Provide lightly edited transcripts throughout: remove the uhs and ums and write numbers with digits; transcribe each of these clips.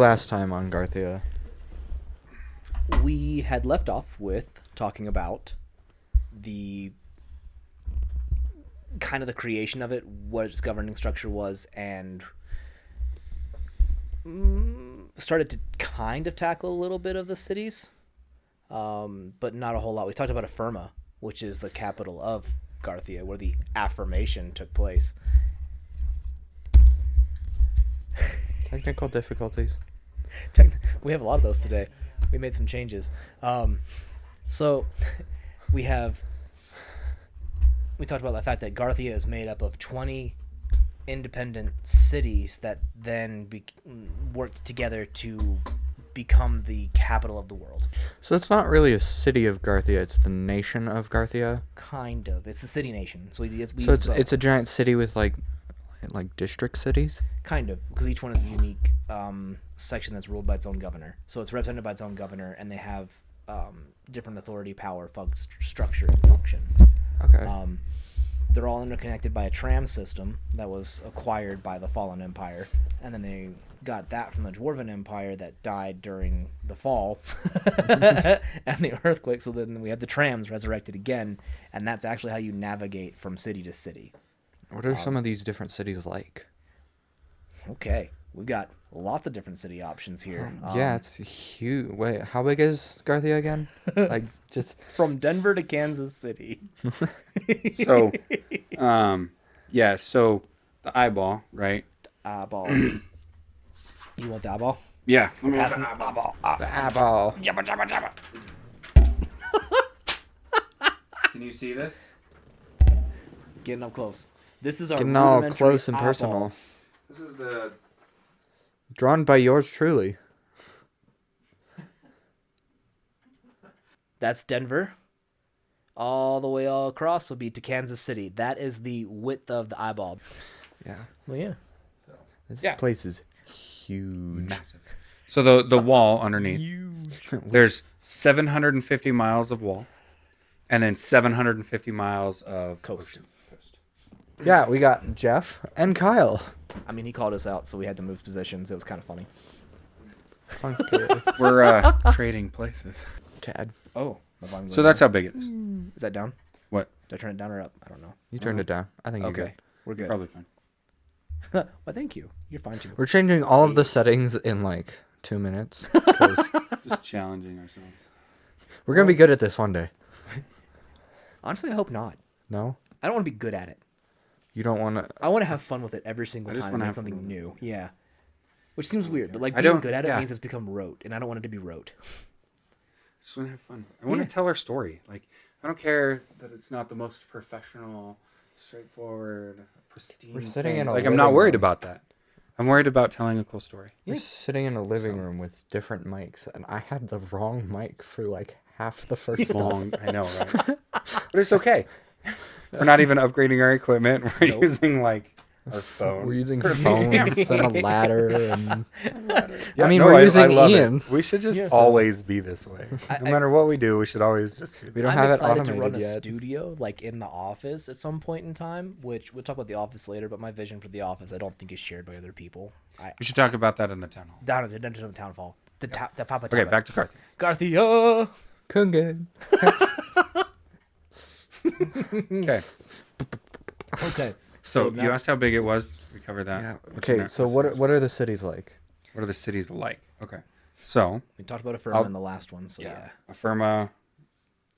last time on Garthia? We had left off with talking about the kind of the creation of it, what its governing structure was, and started to kind of tackle a little bit of the cities, but not a whole lot. We talked about Affirma, which is the capital of Garthia, where the affirmation took place. Technical difficulties. We have a lot of those today. We made some changes. So we talked about the fact that Garthia is made up of 20 independent cities that then worked together to become the capital of the world. So it's not really a city of Garthia, it's the nation of Garthia? Kind of. It's the city nation. So it's a giant city with like district cities? Kind of, because each one is a unique section that's ruled by its own governor. So it's represented by its own governor, and they have different authority, power, structure, and function. Okay. They're all interconnected by a tram system that was acquired by the Fallen Empire, and then they got that from the Dwarven Empire that died during the fall and the earthquake. So then we had the trams resurrected again, and that's actually how you navigate from city to city. What are some of these different cities like? Okay, we've got lots of different city options here. Yeah, it's huge. Wait, how big is Garthia again? Like, just from Denver to Kansas City. So, so the eyeball, right? Eyeball. You want the eyeball? Yeah. Pass the eyeball. the eyeball. Jabba, jabba, jabba. Can you see this? Getting up close. This is our Getting all rudimentary close and eyeball. personal. This is the... Drawn by yours truly. That's Denver. All the way all across will be to Kansas City. That is the width of the eyeball. Yeah. Well, yeah. This Yeah. place is huge. Massive. So the wall underneath, Huge. there's 750 miles of wall, and then 750 miles of Coast. Yeah, we got Jeff and Kyle. I mean, he called us out, so we had to move positions. It was kind of funny. Funky. We're trading places. Tad. Oh. My volume So went that's how big it is. down. Is that down? What? Did I turn it down or up? I don't know. You turned it down. I think you're Okay. good. We're good. Probably fine. Well, thank you. You're fine, too. We're changing all of the settings in like 2 minutes. 'Cause Just challenging ourselves. we're going to be good at this one day. Honestly, I hope not. No? I don't want to be good at it. You don't want to... I want to have fun with it every single I just time wanna and make have something fun. new. Yeah. Which seems weird, but like I being don't- good at it yeah. means it's become rote, and I don't want it to be rote. Just want to have fun. I want Yeah. to tell our story. Like, I don't care that it's not the most professional, straightforward, pristine. We're sitting thing. in a like, I'm not living worried room. about that. I'm worried about telling a cool story. Yeah. We're sitting in a living So- room with different mics, and I had the wrong mic for like half the first Long, I know, right? But it's okay. We're not even upgrading our equipment. We're Nope. using like our phone. We're using phones and a ladder, and Yeah, I mean, no, we're using love Ian. it. We should just Yeah. always be this way. I- No matter what we do, we should always just do We that. don't I'm have it excited to automated run a yet. studio like in the office at some point in time, which we'll talk about the office later, but my vision for the office I don't think is shared by other people. We should talk about that in the town hall. Down at the town hall. The Papa Okay, back to Garthia. Garthia. Kungan. Okay. Okay. So now- you asked how big it was. We covered that. Yeah. What's your Okay, next- so what's what the next what one? are the cities like? What are the cities like? Okay. So We talked about Affirma I'll- in the last one, so yeah. Affirma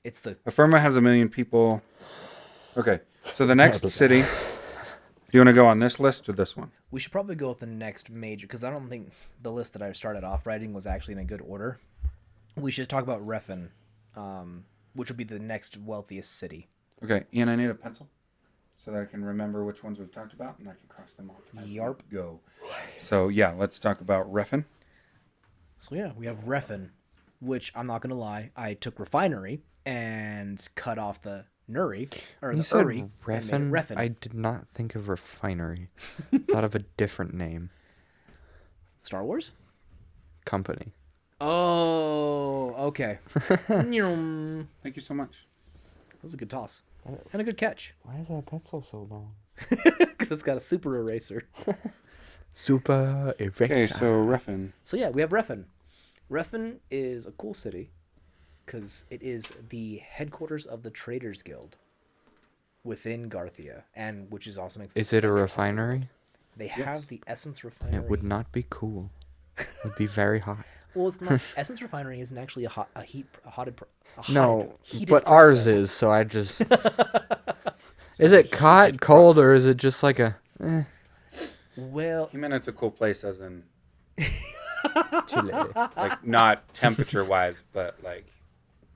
It's the has 1 million people. Okay. So the next city. Do you want to go on this list or this one? we should probably go with the next major because I don't think the list that I started off writing was actually in a good order. We should talk about Refn, which would be the next wealthiest city. Okay, Ian, I need a pencil so that I can remember which ones we've talked about and I can cross them off as we Yarp. go. So yeah, let's talk about Refn. So yeah, we have Refn, which I'm not gonna lie, I took refinery and cut off the Nuri or When the you said Uri and made it Refn, Refn. I did not think of refinery. Thought of a different name. Star Wars? Company. Oh, okay. That Thank you so much. was a good toss and a good catch Why is that pencil so long? because it's got a super eraser. Super Okay, erecta. so Refin. So yeah, we have Refin. Refin is a cool city because it is the headquarters of the Traders Guild within Garthia, and which is also makes the Is it a center of the refinery? world. They Yes. have the Essence Refinery. It would not be cool. It would be very hot. Well, it's not. Essence Refinery isn't actually a No, heated but ours process. is, so I just... Is it hot, cold, or is it just like a... Well, He meant it's a cool place, as in Chile? like not temperature wise, but like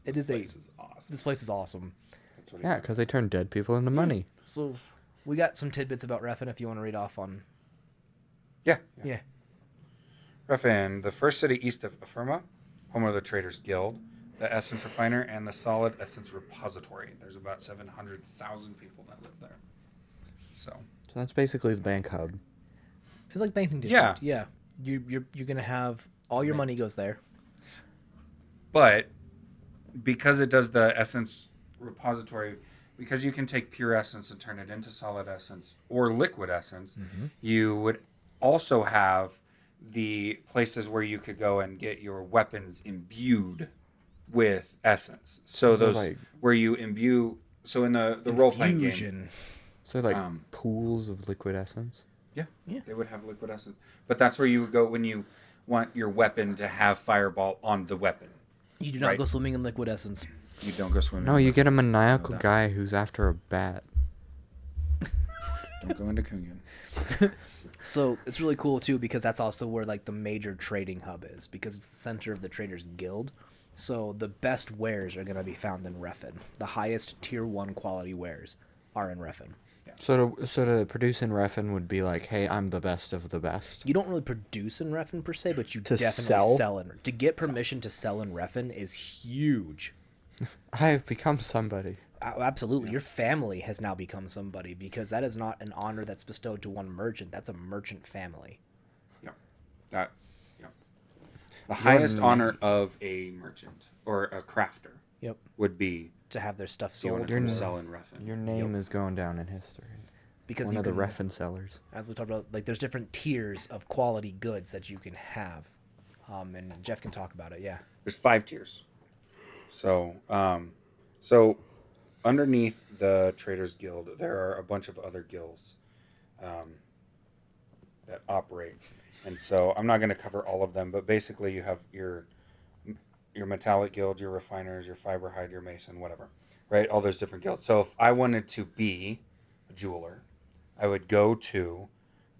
it is this is awesome. This place is awesome. That's what Yeah, because they turn dead people into money. So, we got some tidbits about Refin if you want to read off on. Yeah. Yeah. Refin, the first city east of Affirma, home of the Traders Guild, the Essence Refiner, and the Solid Essence Repository. There's about 700,000 people that live there. So So that's basically the bank hub. It's like banking Yeah. district. Yeah. You're gonna have all your money goes there. but because it does the Essence Repository, because you can take pure essence and turn it into solid essence or liquid essence, you would also have the places where you could go and get your weapons imbued with essence. So those like- where you imbue. So in the role playing game, Infusion. So like Um, pools of liquid essence. yeah, Yeah. they would have liquid essence. But that's where you would go when you want your weapon to have fireball on the weapon. You do not Right. go swimming in liquid essence. You don't go swimming. No, in you get a liquid essence. maniacal Know that. guy who's after a bat. Don't go into Kungan. So it's really cool too because that's also where like the major trading hub is because it's the center of the Traders Guild. So the best wares are gonna be found in Refin. The highest tier 1 quality wares are in Refin. So to produce in Refin would be like, hey, I'm the best of the best. You don't really produce in Refin per se, but you To definitely sell? sell in. To get permission to sell in Refin is huge. I have become somebody. Absolutely. Your family has now become somebody because that is not an honor that's bestowed to one merchant. That's a merchant family. Yeah. That. Yeah. The highest honor of a merchant or a crafter Yep. would be To have their stuff you want sold. to come sell in Refin. Your name is going down in history. Because One you of the can, Refin sellers. as we talked about, like there's different tiers of quality goods that you can have. And Jeff can talk about it, yeah. There's 5 tiers. So, so underneath the Traders Guild, there are a bunch of other guilds that operate, and so I'm not going to cover all of them. But basically, you have your metallic guild, your refiners, your fiber hide, your mason, whatever, right? All those different guilds. So if I wanted to be a jeweler, I would go to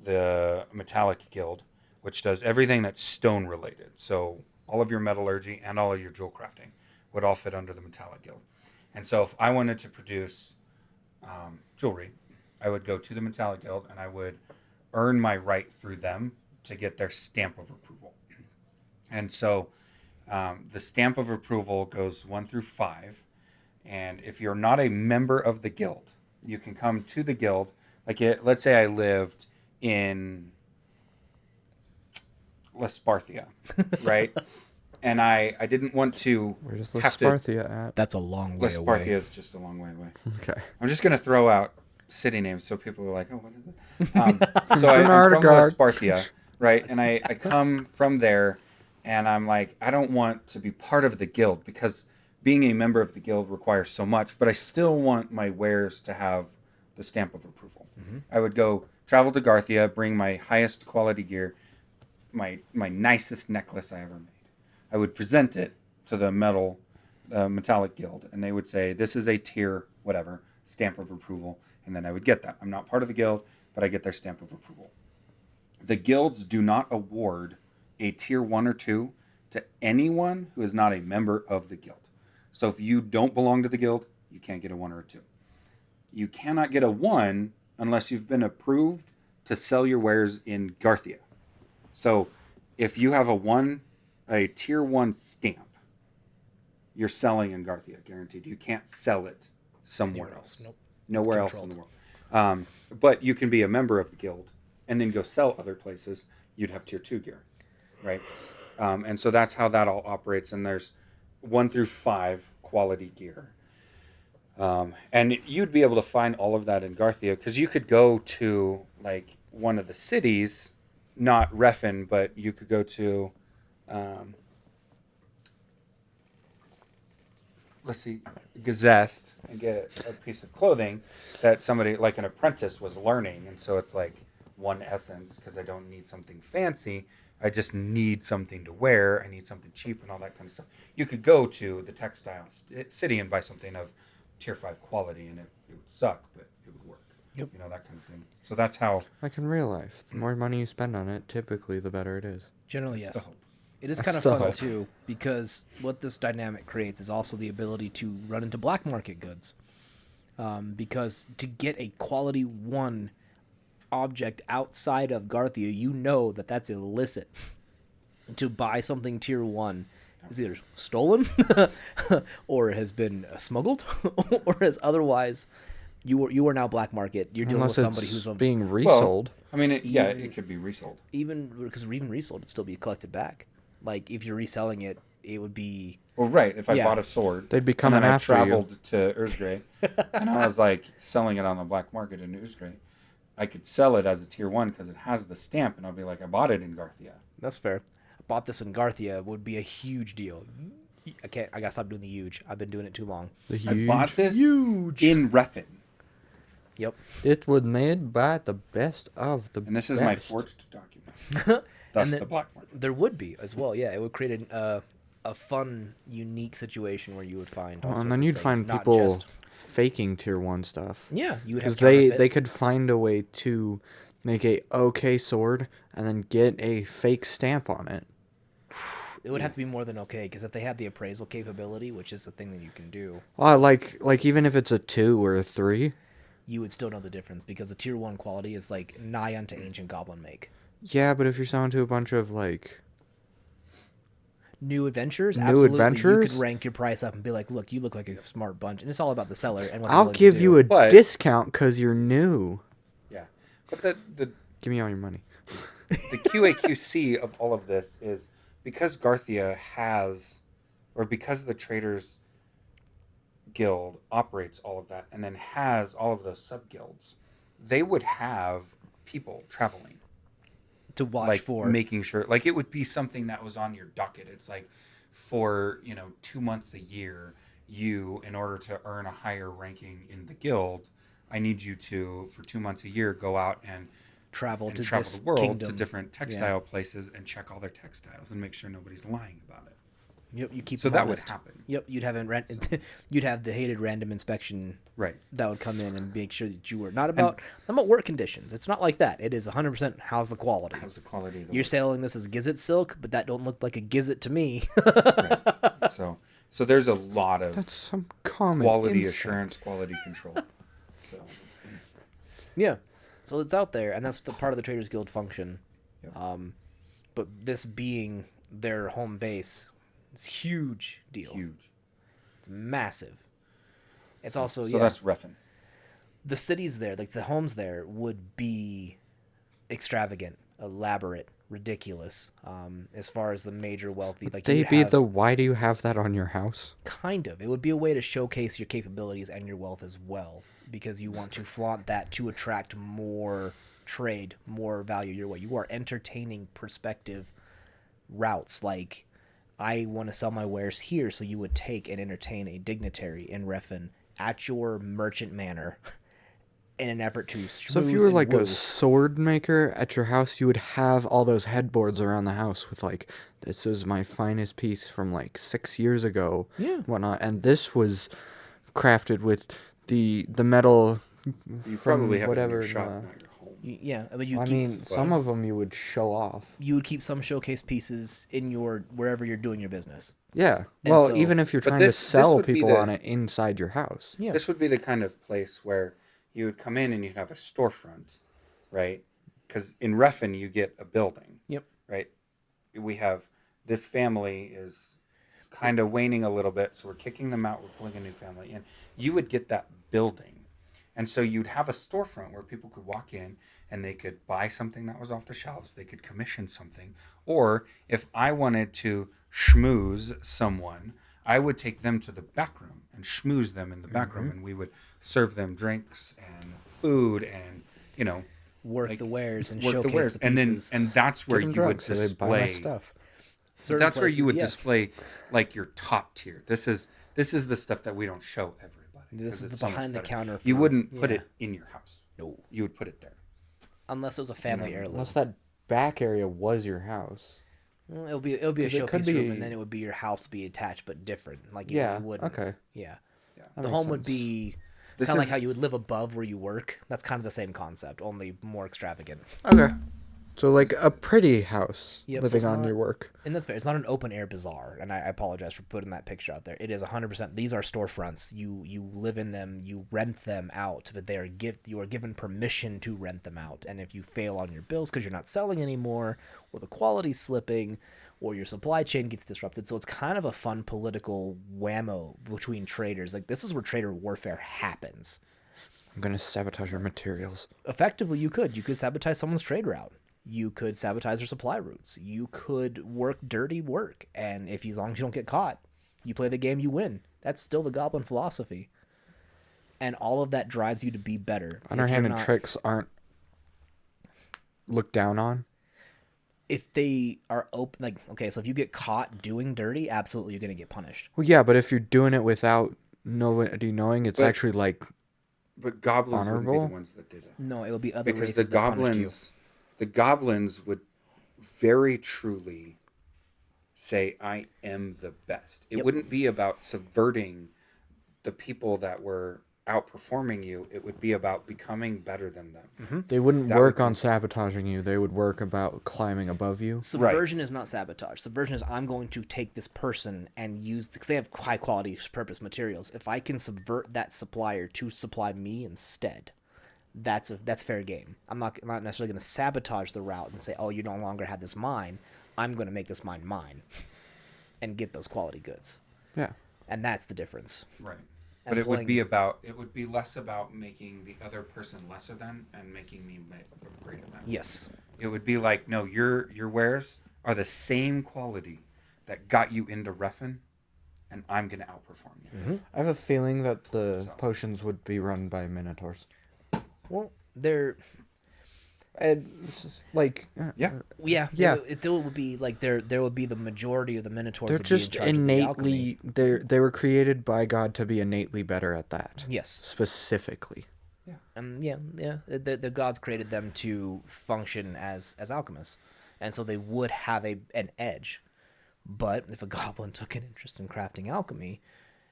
the metallic guild, which does everything that's stone related. So all of your metallurgy and all of your jewel crafting would all fit under the metallic guild. And so if I wanted to produce jewelry, I would go to the metallic guild and I would earn my right through them to get their stamp of approval. And so the stamp of approval goes 1 through 5. And if you're not a member of the guild, you can come to the guild. Like, let's say I lived in Lesparthia, right? And I didn't want to Where's have to. Lesparthia at? That's a long way Lesparthia away. is just a long way away. Okay. I'm just going to throw out city names so people are like, oh, what is it? So I'm from Bernardgard. Lesparthia, right? And I come from there, and I'm like, I don't want to be part of the guild because being a member of the guild requires so much, but I still want my wares to have the stamp of approval. I would go travel to Garthia, bring my highest quality gear, my nicest necklace I ever made. I would present it to the metallic guild, and they would say, this is a tier, whatever, stamp of approval, and then I would get that. I'm not part of the guild, but I get their stamp of approval. The guilds do not award a tier 1 or 2 to anyone who is not a member of the guild. So if you don't belong to the guild, you can't get a 1 or a 2. You cannot get a 1 unless you've been approved to sell your wares in Garthia. So if you have a tier 1 stamp, you're selling in Garthia, guaranteed. You can't sell it somewhere else. Nope. Nowhere It's else in the world. But you can be a member of the guild and then go sell other places. You'd have tier 2 gear, right? And so that's how that all operates. And there's 1 through 5 quality gear. And you'd be able to find all of that in Garthia because you could go to like one of the cities not Refin, but you could go to, let's see, Gazest and get a piece of clothing that somebody, like an apprentice, was learning. And so it's like one essence because I don't need something fancy. I just need something to wear. I need something cheap and all that kind of stuff. You could go to the textile city and buy something of tier 5 quality, and it would suck, but it would work. Yep. You know, that kind of thing. So that's how. Like in real life, the more money you spend on it, typically the better it is. Generally, That's yes. the hope. It is That's kind of the fun hope. too, because what this dynamic creates is also the ability to run into black market goods. Because to get a quality 1 object outside of Garthia, you know that that's illicit. To buy something tier 1 is either stolen, or it has been smuggled, or is otherwise you are now black market. You're dealing Unless with somebody it's who's being resold. I mean, it could be resold. even because even resold, it'd still be collected back. Like if you're reselling it, it would be Well, right. If I Yeah. bought a sword, They'd be coming and then I after you. traveled to Ursgrey, and I was like selling it on the black market in Ursgrey, I could sell it as a tier 1 because it has the stamp, and I'll be like, I bought it in Garthia. That's fair. I bought this in Garthia would be a huge deal. I can't. I gotta stop doing the huge. I've been doing it too long. The I huge. bought this Huge. in Refin, Yep. It was made by the best of the and this is my best. forged document. Thus then- the black market. There would be as well. Yeah, it would create a fun, unique situation where you would find. All Well, and sorts then of you'd things, find not people just- faking tier 1 stuff. Yeah, you would have Because they counterfeits. could find a way to make a okay sword and then get a fake stamp on it. It would have to be more than okay, because if they had the appraisal capability, which is the thing that you can do, Like even if it's a 2 or a 3. you would still know the difference, because the tier 1 quality is like nigh unto ancient goblin make. Yeah, but if you're selling to a bunch of like New adventures, New absolutely, you adventurers? could rank your price up and be like, look, you look like a smart bunch, and it's all about the seller and what they're I'll willing to give do. you a But- discount because you're new. Yeah, but the Give me all your money. the QAQC of all of this is because Garthia has, or because the Traders Guild operates all of that and then has all of those sub guilds, they would have people traveling, to watch like for. making sure, like it would be something that was on your docket. It's like for 2 months a year, you, in order to earn a higher ranking in the guild, I need you to, for 2 months a year, go out and travel to travel this the world kingdom. to different textile places and check all their textiles and make sure nobody's lying about it. Yep, you keep So them that would honest. happen. Yep, you'd have you'd have the hated random inspection Right. that would come in and make sure that you were not about work conditions. It's not like that. It is 100% how's the quality. How's the quality of the You're work? selling this as gizzet silk, but that don't look like a gizzet to me. Right. So there's a lot of That's some common quality insight. assurance, quality control. So Yeah, so it's out there, and that's the part of the Traders Guild function. Yep. But this being their home base, it's a huge deal. huge. It's massive. It's also So that's Refin. the cities there, like the homes there, would be extravagant, elaborate, ridiculous. As far as the major wealthy, like They you'd be have- the why do you have that on your house? kind of. It would be a way to showcase your capabilities and your wealth as well, because you want to flaunt that to attract more trade, more value your way. You are entertaining prospective routes. Like, I want to sell my wares here, so you would take and entertain a dignitary in Refin at your merchant manor in an effort to So if you schmooze were and like woo. a sword maker at your house, you would have all those headboards around the house with like, this is my finest piece from like 6 years ago, Yeah. whatnot, and this was crafted with the metal. You from probably have whatever. it in your shop, uh, not your home. Yeah, I mean, you I keep mean, some of them you would show off. you would keep some showcase pieces in your wherever you're doing your business. Yeah. And Well, so- even if you're But trying this to sell would be people the- on it inside your house. Yeah. This would be the kind of place where you would come in and you'd have a storefront, right? Because in Refin you get a building. Yep. Right. We have this family is kind of waning a little bit, so we're kicking them out. We're pulling a new family in. You would get that building, and so you'd have a storefront where people could walk in and they could buy something that was off the shelves. They could commission something, or if I wanted to schmooze someone, I would take them to the back room and schmooze them in the back room, and we would serve them drinks and food and work like, the wares and work the showcase wares, the pieces. and that's where Give 'em you would drugs so they buy my display. stuff. Certain That's where you places, would yeah. display like your top tier. This is the stuff that we don't show everybody. This 'cause is it's the so much behind the better. counter. You for- wouldn't put yeah. it in your house. No, You would put it there. unless it was a family know, heirloom. Unless that back area was your house. Well, it'll be a 'Cause it could showpiece room, be- and then it would be your house to be attached, but different. Like Yeah. you wouldn't. Okay. Yeah. Yeah. That The makes home would sense. be This kind of is like how you would live above where you work. That's kind of the same concept, only more extravagant. Okay. So like a pretty house Yep, so living it's on not- your work. And that's fair. It's not an open air bazaar, and I apologize for putting that picture out there. It is 100%. These are storefronts. You live in them. You rent them out, but they are you are given permission to rent them out. And if you fail on your bills because you're not selling anymore, or the quality's slipping, or your supply chain gets disrupted, so it's kind of a fun political whammo between traders. Like this is where trader warfare happens. I'm gonna sabotage your materials. Effectively, you could sabotage someone's trade route. You could sabotage their supply routes. You could work dirty work, and as long as you don't get caught, you play the game, you win. That's still the Goblin philosophy, and all of that drives you to be better. If you're Underhanded not- tricks aren't looked down on. If they are open, like okay, so if you get caught doing dirty, absolutely you're gonna get punished. Well, yeah, but if you're doing it without nobody knowing, it's But- actually like But goblins wouldn't be Honorable? the ones that did it. No, it will be other Because races the that punished you. goblins would very truly say, I am the best. It Yep. wouldn't be about subverting the people that were outperforming you. It would be about becoming better than them. they wouldn't That work would on be- sabotaging you. They would work about climbing above you. Subversion is not sabotage. Subversion is I'm going to take this person and use because they have high quality purpose materials. If I can subvert that supplier to supply me instead, that's fair game. I'm not necessarily going to sabotage the route and say, oh, you no longer have this mine. I'm going to make this mine mine, and get those quality goods. Yeah. And that's the difference. Right. And But it would pulling- be less about making the other person lesser than and making me greater than. Yes. It would be like, no, your wares are the same quality that got you into Reffin, and I'm going to outperform you. I have a feeling that the So. potions would be run by minotaurs. Well, they're And it's just like Yeah. yeah. Yeah. It still would be like there would be the majority of the Minotaurs. they're would be in just charge of the alchemy. innately they were created by God to be innately better at that. Yes. Specifically. The gods created them to function as alchemists, and so they would have an edge. But if a goblin took an interest in crafting alchemy,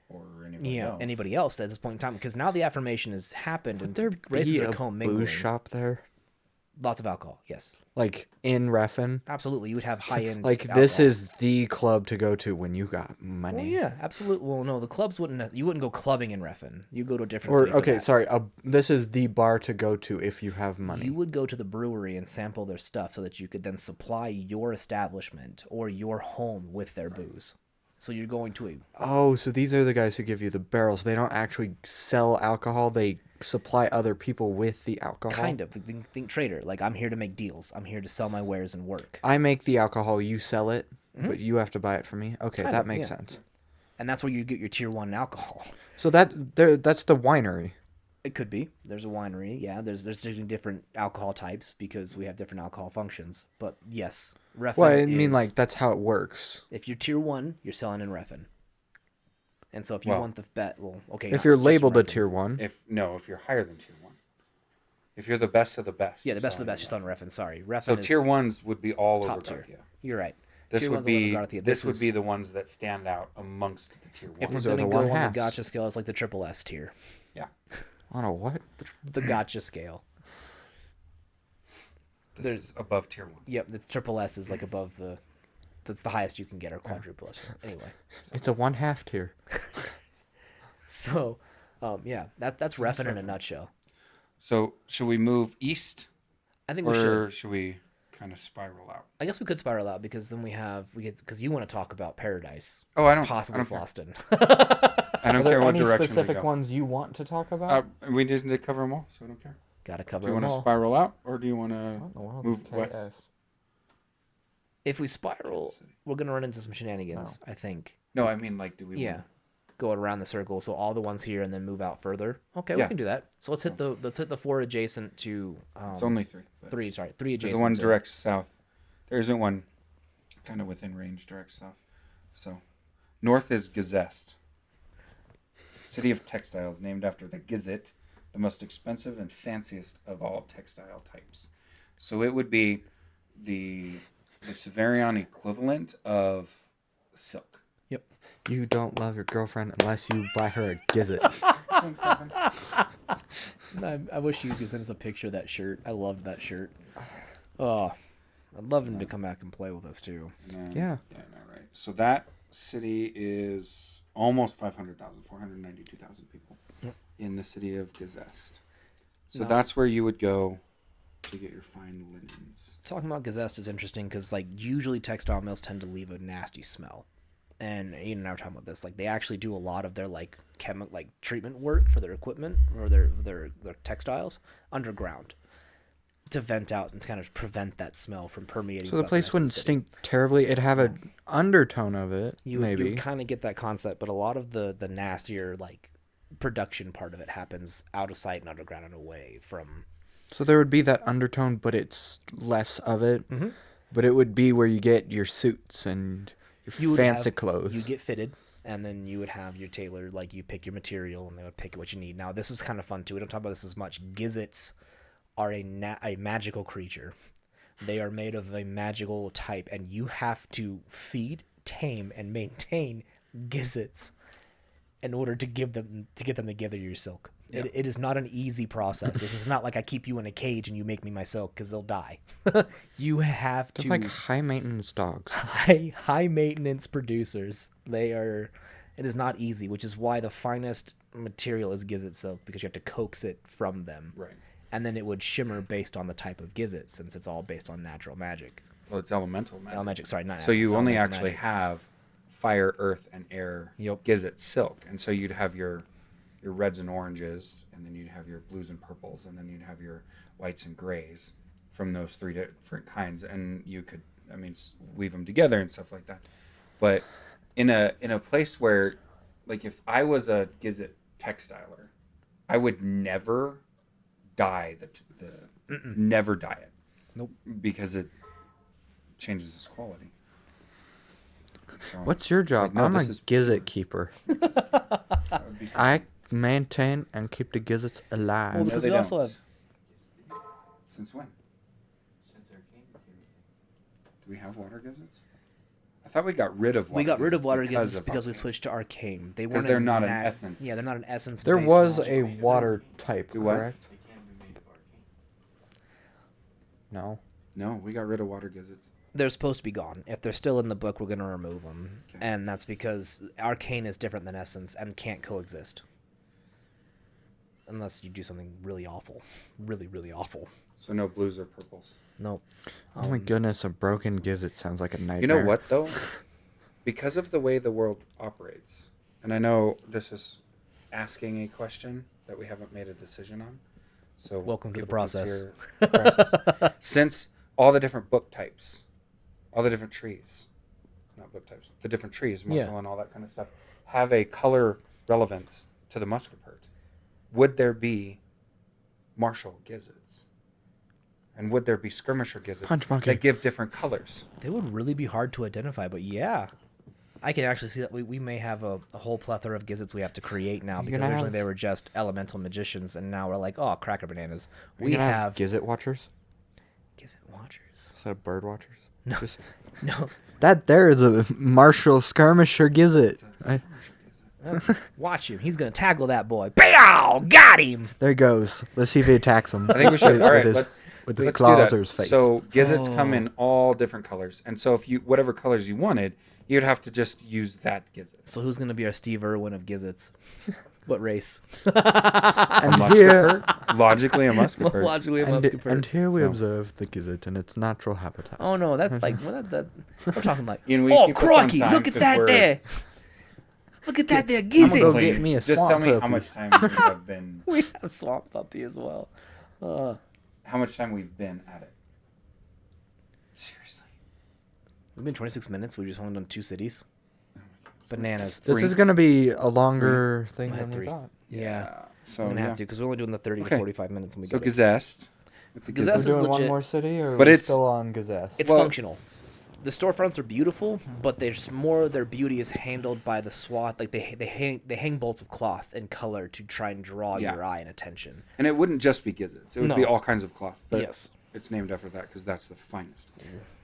Or anybody else. anybody else at this point in time, because now the affirmation has happened and There races be are a commingling. booze shop there, Lots of alcohol, yes, like in Reffin. absolutely. You would have high end. Like this is the club to go to when you got money. Well, yeah, absolutely. Well, no, the clubs wouldn't. You wouldn't go clubbing in Reffin. You go to a different. Or city for okay, that. sorry. This is the bar to go to if you have money. You would go to the brewery and sample their stuff so that you could then supply your establishment or your home with their booze. So you're going to a Oh, so these are the guys who give you the barrels. They don't actually sell alcohol. They supply other people with the alcohol. kind of think trader. Like I'm here to make deals. I'm here to sell my wares and work. I make the alcohol, you sell it, but you have to buy it from me. Okay, Kind that of, makes yeah. sense. And that's where you get your tier 1 alcohol. So that's the winery. It could be. There's a winery. Yeah, there's different alcohol types because we have different alcohol functions. But yes, Reffin Well, I mean, is- like that's how it works. if you're tier 1, you're selling in Reffin. And so if you Well, want the bet, well, okay. If not you're just labeled a Reffin. tier one, If you're higher than tier 1. If you're the best of the best. Yeah, the you're best of the best, you're selling selling Reffin. Sorry, Reffin So is tier 1s would be all top over tier. Garthia. You're right. This Tier would one's all over be Garthia. this would is- be the ones that stand out amongst the tier if we're 1s. These are gonna the go on one-halves. the gotcha scale, it's like the triple S tier. Yeah. on a what? The gotcha scale. This is above tier 1. Yep, it's triple S is like above the. That's the highest you can get, or quadruple S. Anyway, It's a 1/2 tier. so, yeah, that's Reffin in a nutshell. So should we move east, I think we or should. should we kind of spiral out? I guess we could spiral out because then we get because you want to talk about Paradise, Oh, I don't. possibly I don't care. Floston. I don't Are there care what any direction specific we go. ones you want to talk about? We just need to cover them all, so I don't care. Gotta Do cover you them want to all. spiral out, or do you want to What in the world move is west? KS? If we spiral, we're gonna run into some shenanigans. I think. No, I mean like, do we? Yeah. go around the circle. So all the ones here and then move out further. Okay, we Yeah. can do that. So let's hit the 4 adjacent to. It's only 3. But 3. Sorry, 3 there's adjacent. the one to- direct south. There isn't one kind of within range direct south. So north is Gazest, city of textiles named after the Gazette, the most expensive and fanciest of all textile types. So it would be the Savarion equivalent of silk. Yep. You don't love your girlfriend unless you buy her a gizzard. I wish you could send us a picture of that shirt. I loved that shirt. Oh, I'd love him to come back and play with us too. Yeah. Yeah, no, right. So that city is almost 500,000, 492,000 people in the city of Gazest. So No. that's where you would go to get your fine linens. Talking about Gazest is interesting because like usually textile mills tend to leave a nasty smell. And Ian and I were talking about this. Like they actually do a lot of their like treatment work for their equipment or their textiles underground to vent out and to kind of prevent that smell from permeating. So the throughout place rest of wouldn't city. stink terribly. It'd have an undertone of it, You maybe. would kind of get that concept, but a lot of the nastier like production part of it happens out of sight and underground and away from. So there would be that undertone, but it's less of it. Mm-hmm. But it would be where you get your suits and You your would fancy have- clothes. You get fitted, and then you would have your tailor, like you pick your material, and they would pick what you need. Now, this is kind of fun too. We don't talk about this as much. Gizzets are a magical creature. They are made of a magical type, and you have to feed, tame, and maintain gizzets in order to get them to gather your silk. Yeah. It is not an easy process. This is not like I keep you in a cage and you make me my silk because they'll die. You have Just to like high maintenance dogs. high maintenance producers. They are. It is not easy, which is why the finest material is gizzet silk because you have to coax it from them, Right. and then it would shimmer based on the type of gizzet since it's all based on natural magic. Well, it's elemental magic. Magic, sorry, not. So you only elemental actually magic. have fire, earth, and air Yep. Gizet silk. And so you'd have your reds and oranges, and then you'd have your blues and purples, and then you'd have your whites and grays from those 3 different kinds. And you could, weave them together and stuff like that. But in a place where, like, if I was a Gizet textiler, I would never dye never dye it. Nope. Because it changes its quality. So, What's your job? like, no, I'm a this is gizzet keeper. that would be I maintain and keep the gizzets alive. Well, No, because they we also don't. have. Since when? Do we have water gizzets? I thought we got rid of water We got rid of water because gizzets of because we Arcane. switched to arcane. They 'Cause weren't they're a not an nat- essence. Yeah, they're not an essence. There based was magic. a water type, Do what? correct? No. No, we got rid of water gizzets. They're supposed to be gone. If they're still in the book, we're going to remove them. Okay. And that's because arcane is different than essence and can't coexist. Unless you do something really awful. Really, really awful. So no blues or purples. Nope. Oh my goodness, a broken gizzet sounds like a nightmare. You know what, though? Because of the way the world operates, and I know this is asking a question that we haven't made a decision on. So Welcome to the people can process. hear the process. Since all the different book types, all the different trees, not book types, the different trees, Yeah. muscle and all that kind of stuff, have a color relevance to the muscapert, would there be martial gizzards? And would there be skirmisher gizzards Punch monkey. that give different colors? They would really be hard to identify, but yeah. I can actually see that we may have a whole plethora of gizzards we have to create now You're because gonna originally have- they were just elemental magicians, and now we're like, oh, cracker bananas. Are We you gonna have gizzet watchers gizzard watchers. instead of bird watchers. No. Just- No, that there is a martial skirmisher gizzet. watch him. He's gonna tackle that boy. Pow! Got him. There he goes. Let's see if he attacks him. I think we should. All right, with his, let's with his let's do claws that. or his face. So gizzets come Oh. in all different colors, and so if you whatever colors you wanted, you'd have to just use that gizzet. So who's gonna be our Steve Irwin of gizzards? What race? A and here, muscapert, logically a muscapert. Logically a and, muscapert. and here we So- observe the gizzet in its natural habitat. Oh no, that's like that. We're talking like. Ian, we Oh keep us on crocky! time Look at 'cause that we're- there. Look at that there, I'm gonna go gizzard. get me a Just swamp tell me how puppy. much time we have been. We have swamp puppy as well. How much time we've been at it? Seriously. We've been 26 minutes. We just only done 2 cities. Bananas. This Three. is going to be a longer thing I had than we 3. thought. Yeah. So We're going to yeah. have to because we're only doing the 30 Okay. to 45 minutes and we So got it. Gazest. It's a Gazest We're is doing one legit. more city, or But we're it's- still on Gazette? It's Well- functional. The storefronts are beautiful, but there's more of their beauty is handled by the SWAT. Like they hang bolts of cloth and color to try and draw Yeah. your eye and attention. And it wouldn't just be gizzards. It would be No. all kinds of cloth. But Yes. it's named after that because that's the finest.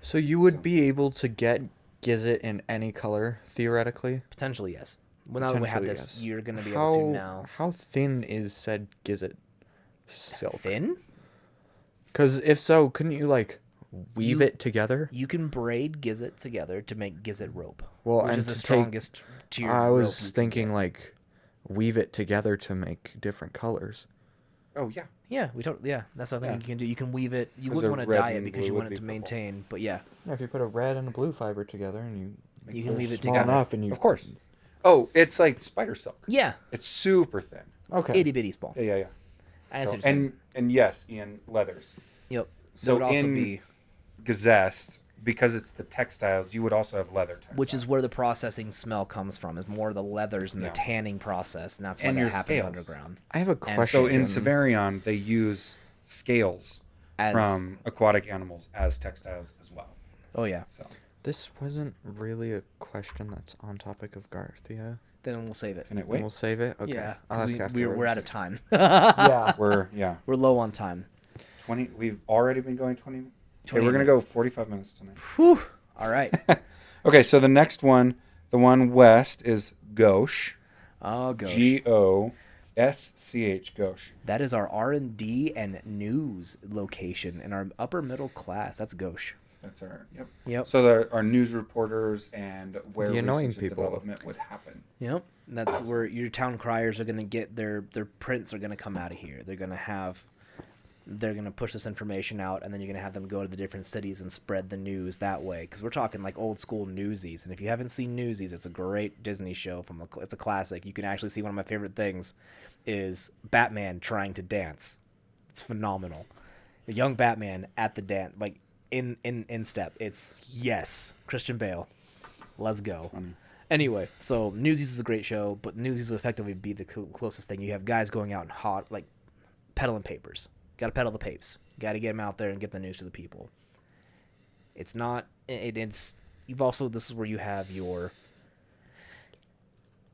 So you would be able to get Gizit in any color, theoretically? Potentially, yes. Well, now that we have Potentially, this, yes. you're going to be able to now. How thin is said Gizit silk? Thin? Because if so, couldn't you, like, weave You- it together? You can braid gizzet together to make gizzet rope, Well, which and is the to take- strongest tier I rope was you can thinking, get. like, weave it together to make different colors. Oh, yeah. Yeah, that's something Yeah. you can do. You can weave it. You 'Cause wouldn't the want to red dye it and because blue you would want it be to purple. maintain. But yeah, Yeah, if you put a red and a blue fiber together and you you can weave it small together. enough and you... Of course. Oh, it's like spider silk. Yeah, It's super thin. Okay. itty bitty small. Yeah. I So, see what you're saying. and yes, Ian, leathers. Yep. So There would also in be, Gazest, because it's the textiles, you would also have leather textiles. which is where the processing smell comes from. Is more of the leathers and Yeah. the tanning process, and that's why And that your happens scales. underground. I have a And question. So in Some- Savarion, they use scales As from aquatic animals as textiles as well. oh yeah, So This wasn't really a question that's on topic of Garthia. then we'll save it. can it And wait? we'll save it? Okay. Yeah, I'll 'cause ask we're afterwards. out of time. Yeah. We're We're low on time. 20. We've already been going 20. Okay, 20 we're gonna go minutes. 45 minutes tonight. Whew. All right. Okay, so the next one, the one west, is Gauche. Oh gosh. Gosch. Gauche. That is our R&D and news location in our upper middle class. That's Gauche. That's our yep. Yep. So there are news reporters and where The annoying research and people. development would happen. Yep. That's where your town criers are going to get their prints are going to come out of here. They're going to push this information out, and then you're going to have them go to the different cities and spread the news that way. Because we're talking like old school Newsies, and if you haven't seen Newsies, it's a great Disney show. It's a classic. You can actually see one of my favorite things is Batman trying to dance. It's phenomenal. The young Batman at the dance, like in step. It's yes, Christian Bale. Let's go. Funny. Anyway, so Newsies is a great show, but Newsies will effectively be the closest thing. You have guys going out and hot, like peddling papers. Got to peddle the papes. Got to get them out there and get the news to the people. It's not. It's you've also. This is where you have your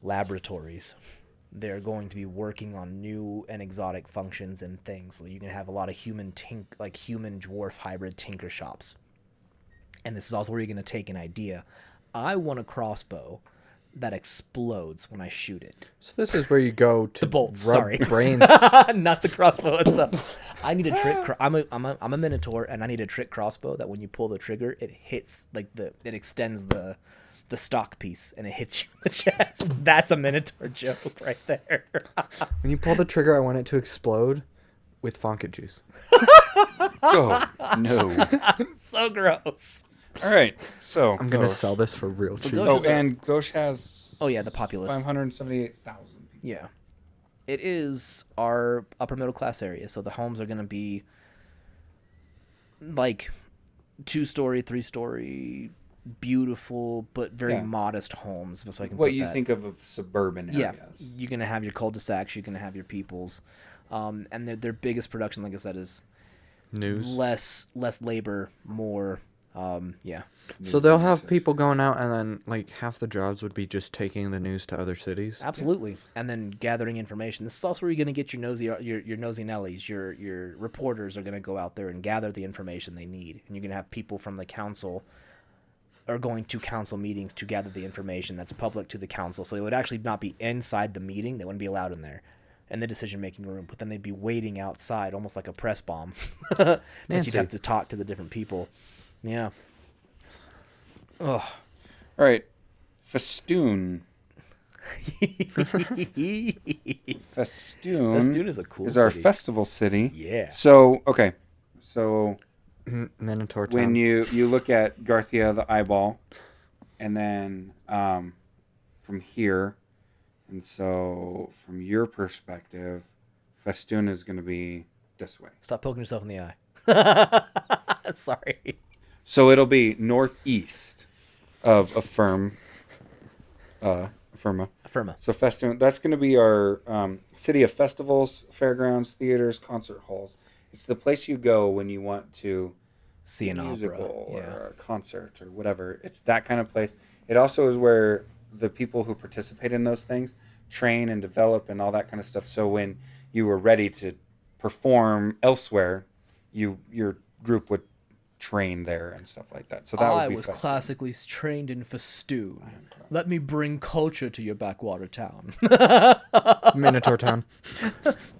laboratories. They're going to be working on new and exotic functions and things. So you can have a lot of human dwarf hybrid tinker shops. And this is also where you're going to take an idea. I want a crossbow that explodes when I shoot it. So this is where you go to The bolts, rub sorry. brains. Not the crossbow itself. I need a trick. I'm a minotaur, and I need a trick crossbow that when you pull the trigger, it hits it extends the stock piece and it hits you in the chest. That's a minotaur joke right there. When you pull the trigger, I want it to explode with Fonka juice. Oh no! So gross. All right, so I'm gonna Gauche. sell this for real cheap. Gauche Oh, is a- and Gauche has Oh yeah, the populace. 578,000 people. Yeah. It is our upper middle class area, so the homes are going to be like 2-story, 3-story, beautiful but very Yeah. modest homes. So I can What put you that. think of suburban Yeah, areas? you're going to have your cul-de-sacs, you're going to have your peoples, and their biggest production, like I said, is News. less labor, more. Yeah. So they'll have people going out, and then like half the jobs would be just taking the news to other cities. Absolutely, and then gathering information. This is also where you're going to get your nosy Nellies. Your reporters are going to go out there and gather the information they need, and you're going to have people from the council are going to council meetings to gather the information that's public to the council. So they would actually not be inside the meeting; they wouldn't be allowed in there, in the decision-making room. But then they'd be waiting outside, almost like a press bomb. That Nancy. you'd have to talk to the different people. Yeah. Oh. All right, Festoon. Festoon. Festoon is a cool is our city. festival city. Yeah. So okay, so Minotaur Town. when you look at Garthia, the eyeball, and then from here, and so from your perspective, Festoon is going to be this way. Stop poking yourself in the eye. Sorry. So it'll be northeast of Firma. Firma. So Festoon, that's going to be our city of festivals, fairgrounds, theaters, concert halls. It's the place you go when you want to See see a an opera. musical Yeah. or a concert or whatever. It's that kind of place. It also is where the people who participate in those things train and develop and all that kind of stuff. So when you were ready to perform elsewhere, your group would train there and stuff like that. So that would I be was Festoon. classically trained in festoon. Let me bring culture to your backwater town. Minotaur Town.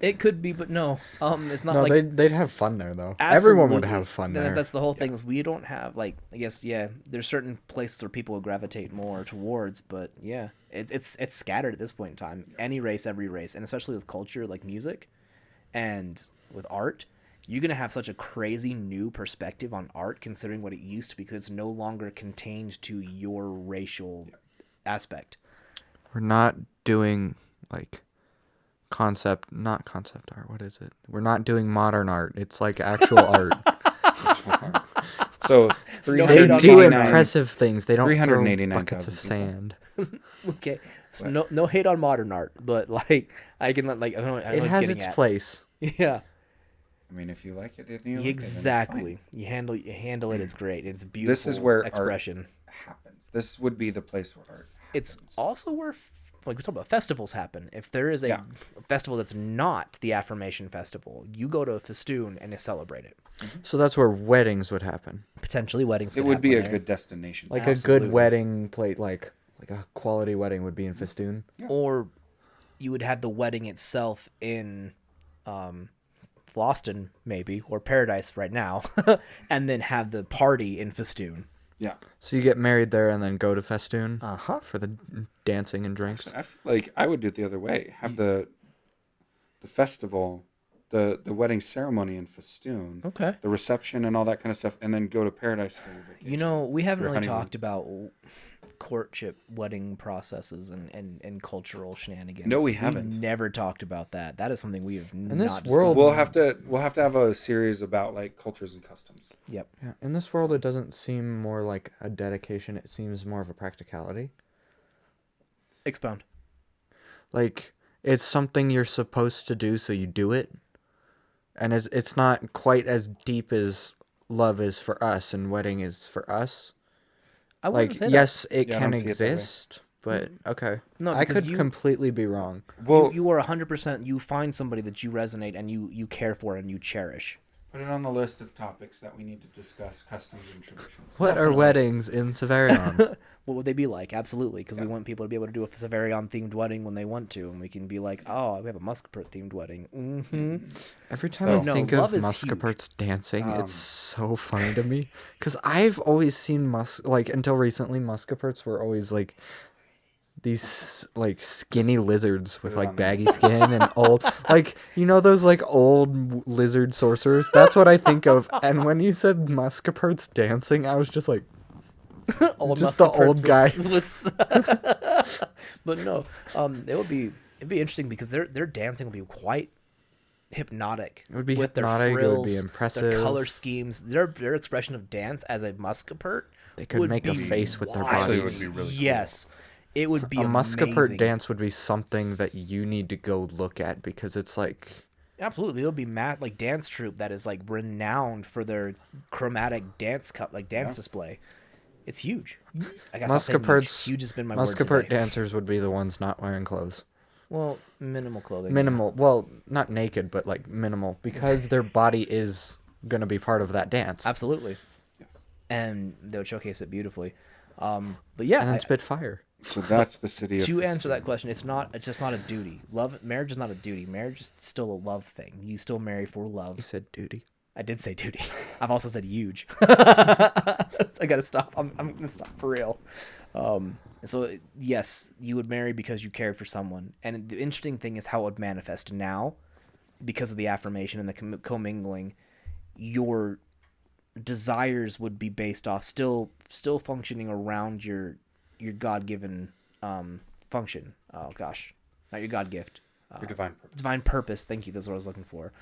It could be, but no. It's not No, like they'd have fun there though. Everyone would absolutely. have fun Th- there. That's the whole thing. Is we don't have like I guess there's certain places where people will gravitate more towards, but yeah, it's scattered at this point in time. Any race, every race, and especially with culture like music, and with art, you're gonna have such a crazy new perspective on art considering what it used to be because it's no longer contained to your racial aspect. We're not doing like not concept art. What is it? We're not doing modern art. It's like actual art. So No They hate on do 389 impressive things. They don't throw 389,000 buckets of people. sand. Okay, so no hate on modern art, but like I can like I don't know It what it's has getting its at. place. Yeah. I mean, if you like it, then you like Exactly. it, You handle it. It's great. It's beautiful. This is where expression. art happens. This would be the place where art It's happens. also where like we talk about festivals happen. If there is a Yeah. festival that's not the Affirmation Festival, you go to a festoon and you celebrate it. So that's where weddings would happen. Potentially weddings. It could would be a happen there. good destination. Like Absolutely. a good wedding plate, like a quality wedding would be in festoon. Or you would have the wedding itself in Floston maybe or Paradise right now, and then have the party in festoon. Yeah. So you get married there and then go to festoon for the dancing and drinks. I feel like I would do it the other way. Have the festival, the wedding ceremony in festoon, Okay. the reception and all that kind of stuff, and then go to Paradise for your vacation. You know, we haven't Your really honeymoon. talked about courtship, wedding processes, and cultural shenanigans. No, we We've haven't. never talked about that. That is something we have this not world- discussed. We'll have to have a series about like cultures and customs. Yep. Yeah. In this world, it doesn't seem more like a dedication. It seems more of a practicality. Expound. Like it's something you're supposed to do, so you do it. And it's not quite as deep as love is for us and wedding is for us. I wouldn't Like say that. yes, it Yeah, I can don't see it that way. exist, but okay. No, I because could you- completely be wrong. Well, You are 100%. You find somebody that you resonate and you care for and you cherish. put it on the list of topics that we need to discuss: customs and traditions. What are Definitely. weddings in Savarion? What would they be like? Absolutely, because we want people to be able to do a Savarion themed wedding when they want to, and we can be like, oh, we have a Muscapert themed wedding. Mm-hmm. Every time So- I No, think love of is Muscaperts dancing, Um, it's so funny to me. Because I've always seen like until recently, Muscaperts were always like these like skinny lizards with it like on there. baggy skin and old, like you know those like old lizard sorcerers. That's what I think of. And when you said Muscaperts dancing, I was just like, Old Just the Muscaperts old guy. But no, it'd be interesting because their dancing would be quite hypnotic. It would be with hypnotic, their it would frills, be their impressive. color schemes, their expression of dance as a Muscapert. they could would make a be face with their wild. Actually, it bodies. would be really cool. Yes, it would be A Muscapert amazing. dance would be something that you need to go look at because it's like Absolutely, there'll be like dance troupe that is like renowned for their chromatic dance dance display. It's huge. I guess I'll say huge. Muscaperts. Huge has been my word Muscapert today. dancers would be the ones not wearing clothes. Well, minimal clothing. Minimal. Well, not naked, but like minimal because their body is going to be part of that dance. Absolutely. Yes. And they would showcase it beautifully. But yeah, And then spit fire. So that's the city of to answer festoon. that question, it's just not a duty. Marriage is not a duty. Marriage is still a love thing. You still marry for You love. said duty. I did say duty. I've also said huge. I gotta stop. I'm gonna stop for real. So yes, you would marry because you cared for someone. And the interesting thing is how it would manifest now, because of the affirmation and the commingling. Your desires would be based off still functioning around your God-given function. Oh gosh, not your God gift. Your divine purpose. Divine purpose. Thank you. That's what I was looking for.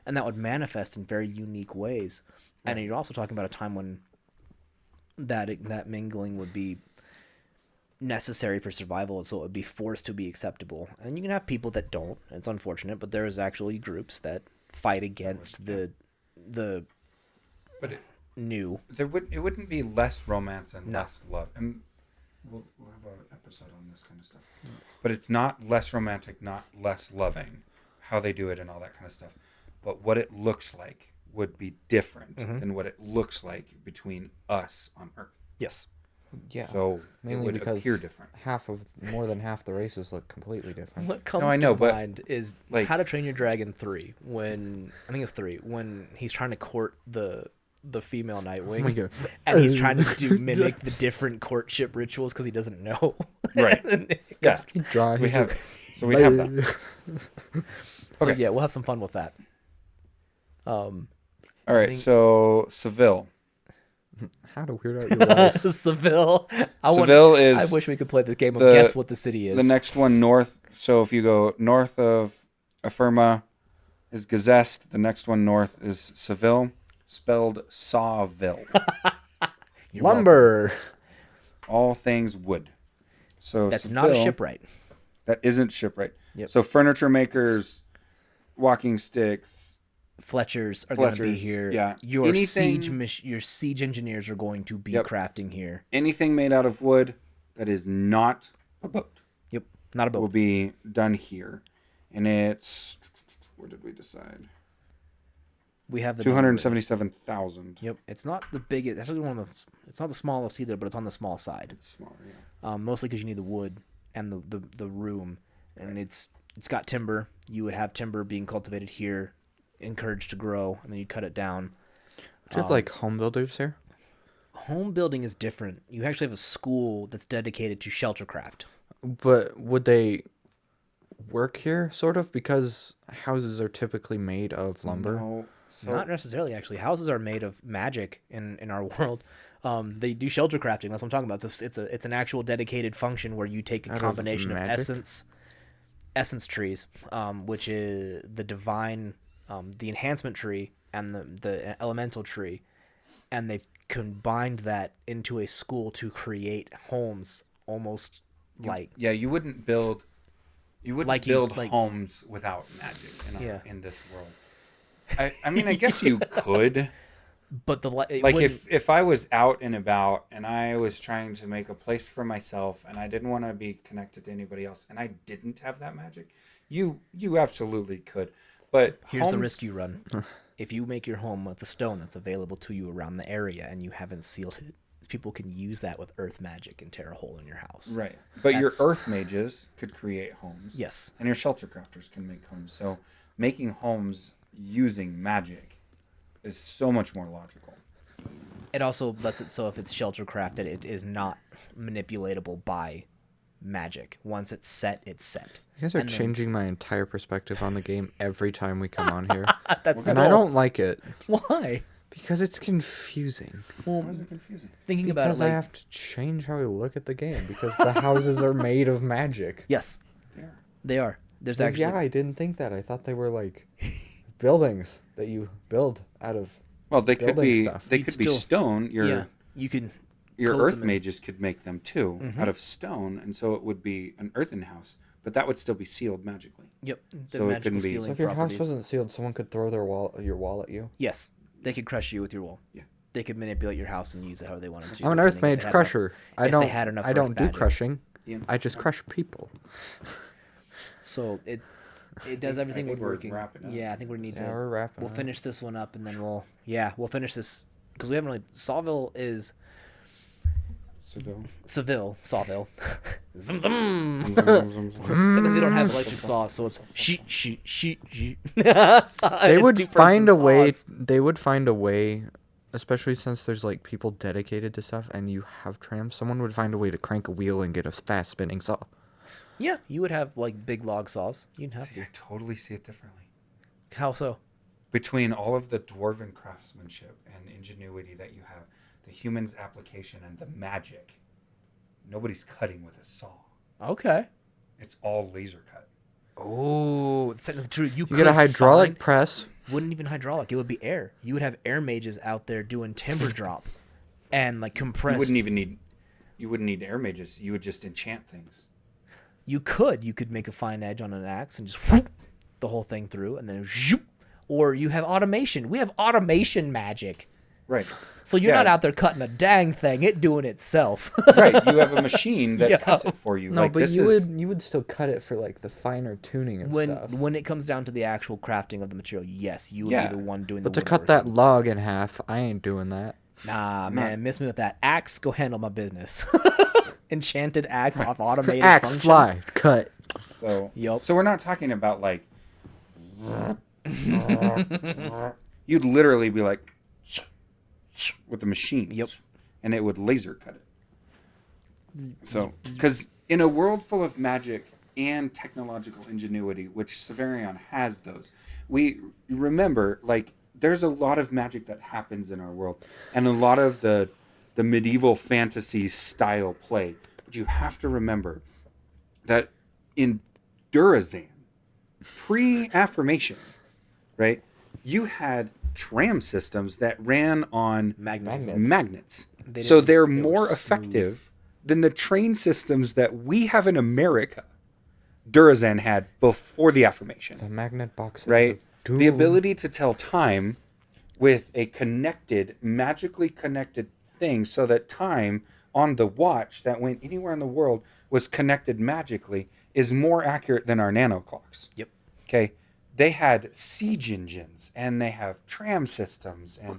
And that would manifest in very unique ways. And you're also talking about a time when that mingling would be necessary for survival, so it would be forced to be acceptable. And you can have people that don't. It's unfortunate, but there's actually groups that fight against the But it, new. it wouldn't be less romance and No. less love. And we'll have an episode on this kind of stuff. But it's not less romantic, not less loving, how they do it and all that kind of stuff. But what it looks like would be different than what it looks like between us on Earth. Yes. Yeah. So it Mainly would because appear different. more than half the races look completely different. What comes I know, to but, mind is like- How to Train Your Dragon 3, when I think it's 3, when he's trying to court the female Nightwing, Oh my God. and he's trying to mimic the different courtship rituals because he doesn't know. Right. And it Yeah. comes- So we have that. So Okay. yeah, we'll have some fun with that. All right. think- So Seville. How to weird out your life. Seville. Seville is I wish we could play this game of the- guess what the city is. the next one north. So if you go north of Affirma is Gazest. The next one north is Seville, spelled Sawville. You're welcome. Lumber. All things wood. So That's not a Seville- shipwright. That isn't shipwright. Yep. So furniture makers, walking sticks. Fletchers are going to be Fletchers, here. yeah. Your Anything- your siege engineers are going to be Yep. crafting here. Anything made out of wood that is not a boat Yep. Not a will boat. be done here. And it's, where did we decide? We have the 277,000. Yep. It's not the biggest. It's actually it's not the smallest either, but it's on the small side. It's smaller, yeah. Mostly because you need the wood and the room, and it's got timber. You would have timber being cultivated here, encouraged to grow, and then you cut it down. Do you have like home builders here? Home building is different. You actually have a school that's dedicated to sheltercraft. But would they work here, sort of? Because houses are typically made of lumber. No, so Not necessarily, actually. Houses are made of magic in our world. They do shelter crafting. That's what I'm talking about. It's an actual dedicated function where you take a Out of combination of magic? essence trees, which is the divine, the enhancement tree and the elemental tree, and they've combined that into a school to create homes almost like yeah, you wouldn't build Like build like- homes without magic Yeah. in this world. I mean, I guess you could. but the Like wouldn't- if I was out and about and I was trying to make a place for myself and I didn't want to be connected to anybody else and I didn't have that magic, you absolutely could. But here's the homes- risk you run. If you make your home with the stone that's available to you around the area and you haven't sealed it, people can use that with earth magic and tear a hole in your house. Right. But your That's- earth mages could create homes. Yes. And your shelter crafters can make homes. So making homes using magic is so much more logical. It also lets it so if it's shelter crafted, it is not manipulatable by magic. Once it's set, it's set. You guys are And then- changing my entire perspective on the game every time we come on here. That's the And I goal. don't like it. Why? Because it's confusing. Well, Why is it confusing? thinking about it, Because I like have to change how I look at the game because the houses are made of magic. yes, Yeah. they are. There's Well, actually yeah, I didn't think that. I thought they were like buildings that you build out of. Well, they could Building be stuff. they You'd could be still- stone. yeah. You can Your coat earth them in- mages could make them too Mhm. out of stone, and so it would be an earthen house, but that would still be sealed magically. Yep. The So it magical couldn't be- So sealing if your properties. house wasn't sealed, someone could throw your wall at you. Yes, they could crush you with your wall. Yeah. They could manipulate your house and use it however they wanted to. I'm an depending earth if they mage had crusher. if they had enough I earth don't do magic. crushing. Ian? I just crush people. enough. So it does I everything think with we're working. wrapping up. Yeah, I think we need Yeah, to. we're wrapping. We'll up. finish this one up and then we'll finish this because we haven't really. Sawville is Seville. Sawville. Zum zum. Technically, they don't have electric saws, so it's she. They would find a way. They would find a way, especially since there's like people dedicated to stuff, and you have trams. Someone would find a way to crank a wheel and get a fast spinning saw. Yeah, you would have like big log saws. You'd have See, to. I totally see it differently. How so? Between all of the dwarven craftsmanship and ingenuity that you have, the human's application and the magic, nobody's cutting with a saw. Okay. It's all laser cut. Oh, that's technically true. You get a hydraulic press. Wouldn't even hydraulic. It would be air. You would have air mages out there doing timber drop, and like You compressed. wouldn't even need. You wouldn't need air mages. You would just enchant things. You could make a fine edge on an axe and just whoop the whole thing through, and then zoop. Or you have automation. We have automation magic. Right. So you're Yeah. not out there cutting a dang thing; it doing itself. Right. You have a machine that Yeah. cuts it for you. No, like, but this you is, would still cut it for like the finer tuning and stuff. when it comes down to the actual crafting of the material, yes, you would Yeah. be the one doing But the to cut woodworking. that log in half, I ain't doing that. Nah, man, miss me with that. Axe, go handle my business. Enchanted axe off automated Axe function. fly cut. so. Yup. So we're not talking about like. You'd literally be like, with the machine. Yep. And it would laser cut it. So, because in a world full of magic and technological ingenuity, which Savarion has those, we remember, like, there's a lot of magic that happens in our world, and a lot of the medieval fantasy style play. But you have to remember that in Durazan, pre-affirmation, right, you had tram systems that ran on magnets. So they're more effective than the train systems that we have in America. Durazan had before the affirmation. The magnet boxes. Right? of doom. The ability to tell time with a connected, magically connected thing so that time on the watch that went anywhere in the world was connected magically is more accurate than our nano clocks. Yep. Okay? They had siege engines and they have tram systems and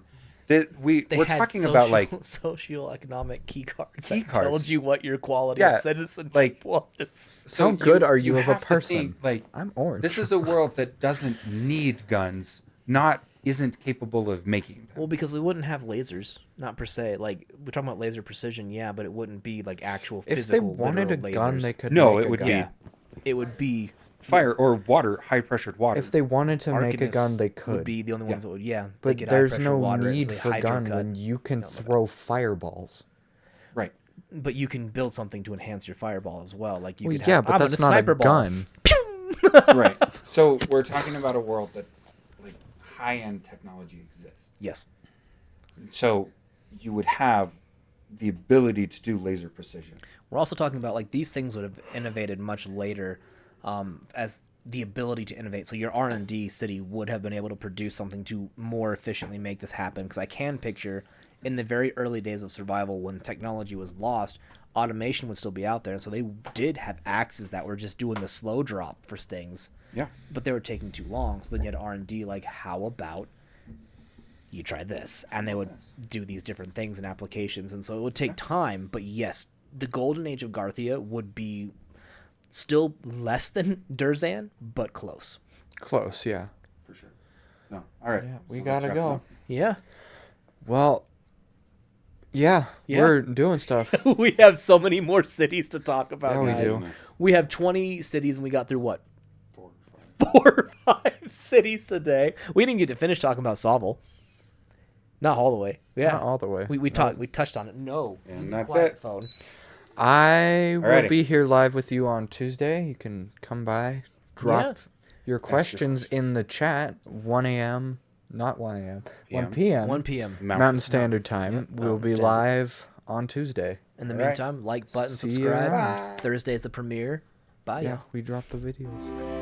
we're talking about like socioeconomic key cards Key that cards. tells you what your quality Yeah, of citizenship like- was. so How good are you of a have to person? think, like I'm orange. this is a world that doesn't need guns, isn't capable of making them. Well, because we wouldn't have lasers, not per se. Like we're talking about laser precision, yeah, but it wouldn't be like actual if they physical. wanted a literal gun, lasers. they could. No, make it a would gun. be- Yeah, it would be. Fire or water, high pressured water. If they wanted to make a Arcanists gun, they Would could. be the only ones that would. Yeah, they But get there's high-pressure no water, need so they for gun hydrocut. when you can No, throw fireballs. Right. But you can build something to enhance your fireball as well. Like you Well, could yeah, have. but I'm that's gonna not a sniper ball. gun. Right. So we're talking about a world that like high end technology exists. Yes. So you would have the ability to do laser precision. We're also talking about like these things would have innovated much later, as the ability to innovate. So your R&D city would have been able to produce something to more efficiently make this happen. Because I can picture in the very early days of survival when technology was lost, automation would still be out there. And so they did have axes that were just doing the slow drop for stings. Yeah. But they were taking too long. So then you had R&D like, how about you try this? And they would do these different things and applications. And so it would take time. But yes, the golden age of Garthia would be still less than Durzan, but close. Close, yeah. For sure. So all right. Yeah, we So let's gotta wrap it go. up. Yeah. Well, yeah, Yeah. we're doing stuff. We have so many more cities to talk about, Yeah, we guys. do. We have 20 cities and we got through what? 4, 4 or 5 cities today. We didn't get to finish talking about Sovel. Not all the way. Yeah. Not all the way. We touched on it. No. And You that's quiet, it. Phone. I will Alrighty. be here live with you on Tuesday. You can come by, drop your questions in the chat. 1 a.m. Not 1 a.m. 1 p.m. 1 p.m. Mountain Standard Time. Yep, We'll Mountain be Standard. live on Tuesday. In the All right. meantime, like, button, See you subscribe. around. Thursday's the premiere. Bye, Yeah, y'all. we drop the videos.